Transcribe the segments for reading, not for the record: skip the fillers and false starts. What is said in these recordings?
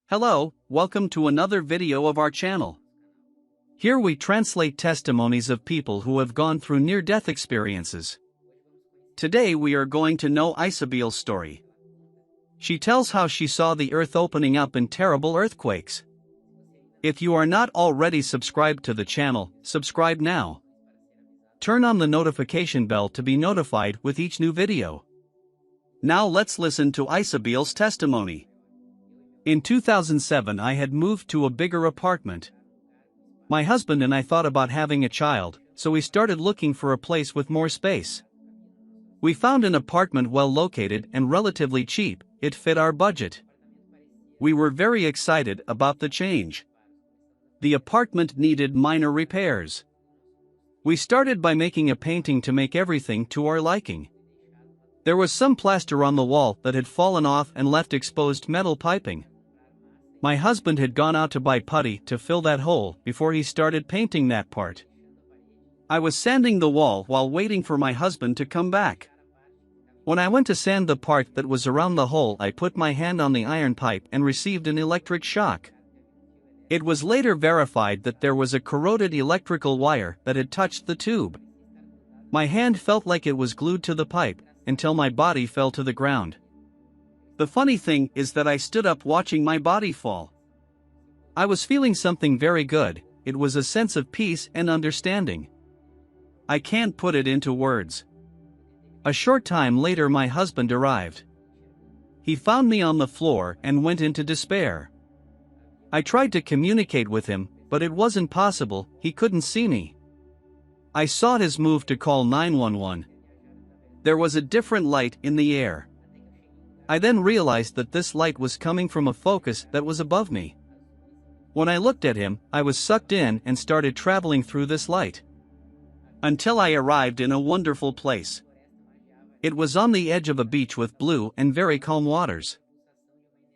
Hello, welcome to another video of our channel. Here we translate testimonies of people who have gone through near-death experiences. Today we are going to know Isabele's story. She tells how she saw the earth opening up in terrible earthquakes. If you are not already subscribed to the channel, subscribe now. Turn on the notification bell to be notified with each new video. Now let's listen to Isabele's testimony. In 2007 I had moved to a bigger apartment. My husband and I thought about having a child, so we started looking for a place with more space. We found an apartment well located and relatively cheap. It fit our budget. We were very excited about the change. The apartment needed minor repairs. We started by making a painting to make everything to our liking. There was some plaster on the wall that had fallen off and left exposed metal piping. My husband had gone out to buy putty to fill that hole before he started painting that part. I was sanding the wall while waiting for my husband to come back. When I went to sand the part that was around the hole, I put my hand on the iron pipe and received an electric shock. It was later verified that there was a corroded electrical wire that had touched the tube. My hand felt like it was glued to the pipe, until my body fell to the ground. The funny thing is that I stood up watching my body fall. I was feeling something very good. It was a sense of peace and understanding. I can't put it into words. A short time later my husband arrived. He found me on the floor and went into despair. I tried to communicate with him, but it wasn't possible. He couldn't see me. I saw his move to call 911. There was a different light in the air. I then realized that this light was coming from a focus that was above me. When I looked at him, I was sucked in and started traveling through this light. Until I arrived in a wonderful place. It was on the edge of a beach with blue and very calm waters.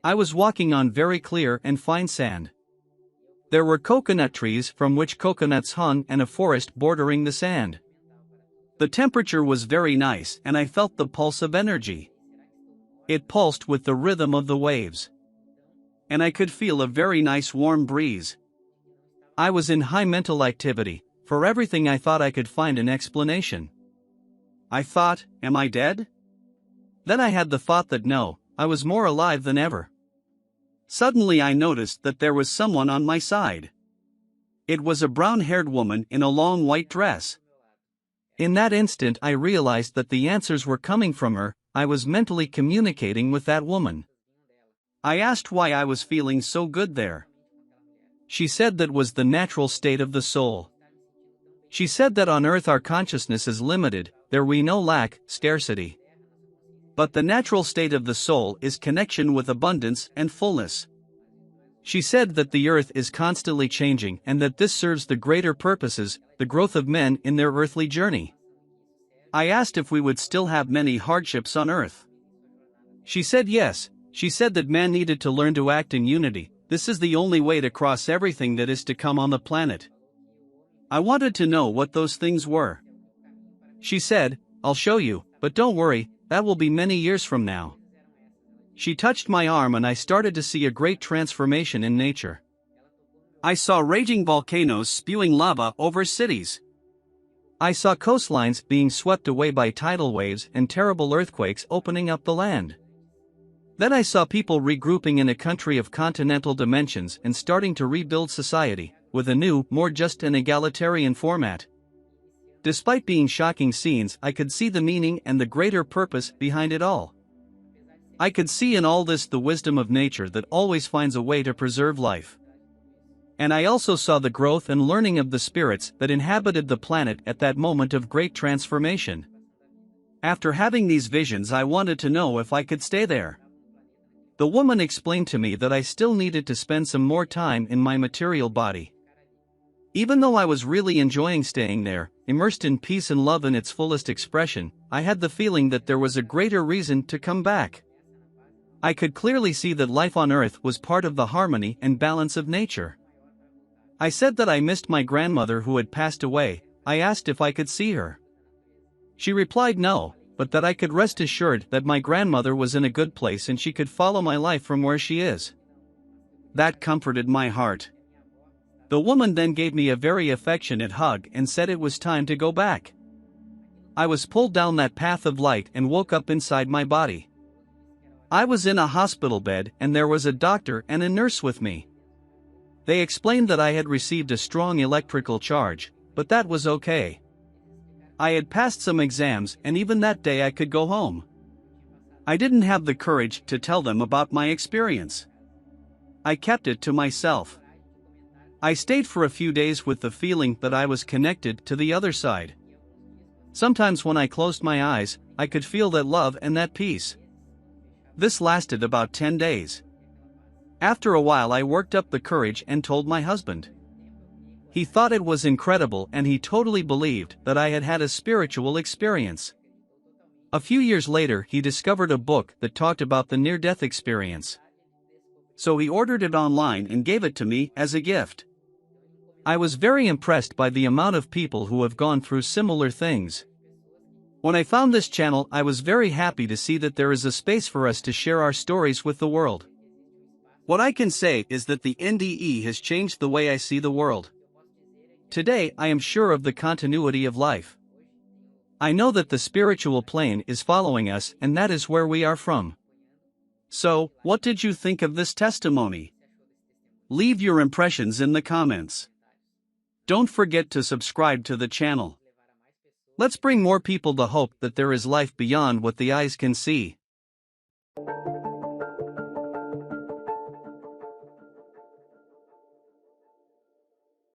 I was walking on very clear and fine sand. There were coconut trees from which coconuts hung and a forest bordering the sand. The temperature was very nice and I felt the pulse of energy. It pulsed with the rhythm of the waves. And I could feel a very nice warm breeze. I was in high mental activity. For everything I thought I could find an explanation. I thought, am I dead? Then I had the thought that no, I was more alive than ever. Suddenly I noticed that there was someone on my side. It was a brown-haired woman in a long white dress. In that instant I realized that the answers were coming from her. I was mentally communicating with that woman. I asked why I was feeling so good there. She said that was the natural state of the soul. She said that on earth our consciousness is limited, there we know lack, scarcity. But the natural state of the soul is connection with abundance and fullness. She said that the earth is constantly changing and that this serves the greater purposes, the growth of men in their earthly journey. I asked if we would still have many hardships on earth. She said yes. She said that man needed to learn to act in unity. This is the only way to cross everything that is to come on the planet. I wanted to know what those things were. She said, I'll show you, but don't worry, that will be many years from now. She touched my arm and I started to see a great transformation in nature. I saw raging volcanoes spewing lava over cities. I saw coastlines being swept away by tidal waves and terrible earthquakes opening up the land. Then I saw people regrouping in a country of continental dimensions and starting to rebuild society, with a new, more just and egalitarian format. Despite being shocking scenes, I could see the meaning and the greater purpose behind it all. I could see in all this the wisdom of nature that always finds a way to preserve life. And I also saw the growth and learning of the spirits that inhabited the planet at that moment of great transformation. After having these visions, I wanted to know if I could stay there. The woman explained to me that I still needed to spend some more time in my material body. Even though I was really enjoying staying there, immersed in peace and love in its fullest expression, I had the feeling that there was a greater reason to come back. I could clearly see that life on earth was part of the harmony and balance of nature. I said that I missed my grandmother who had passed away. I asked if I could see her. She replied no, but that I could rest assured that my grandmother was in a good place and she could follow my life from where she is. That comforted my heart. The woman then gave me a very affectionate hug and said it was time to go back. I was pulled down that path of light and woke up inside my body. I was in a hospital bed and there was a doctor and a nurse with me. They explained that I had received a strong electrical charge, but that was okay. I had passed some exams and even that day I could go home. I didn't have the courage to tell them about my experience. I kept it to myself. I stayed for a few days with the feeling that I was connected to the other side. Sometimes when I closed my eyes, I could feel that love and that peace. This lasted about 10 days. After a while I worked up the courage and told my husband. He thought it was incredible and he totally believed that I had had a spiritual experience. A few years later he discovered a book that talked about the near-death experience. So he ordered it online and gave it to me as a gift. I was very impressed by the amount of people who have gone through similar things. When I found this channel, I was very happy to see that there is a space for us to share our stories with the world. What I can say is that the NDE has changed the way I see the world. Today I am sure of the continuity of life. I know that the spiritual plane is following us and that is where we are from. So, what did you think of this testimony? Leave your impressions in the comments. Don't forget to subscribe to the channel. Let's bring more people the hope that there is life beyond what the eyes can see.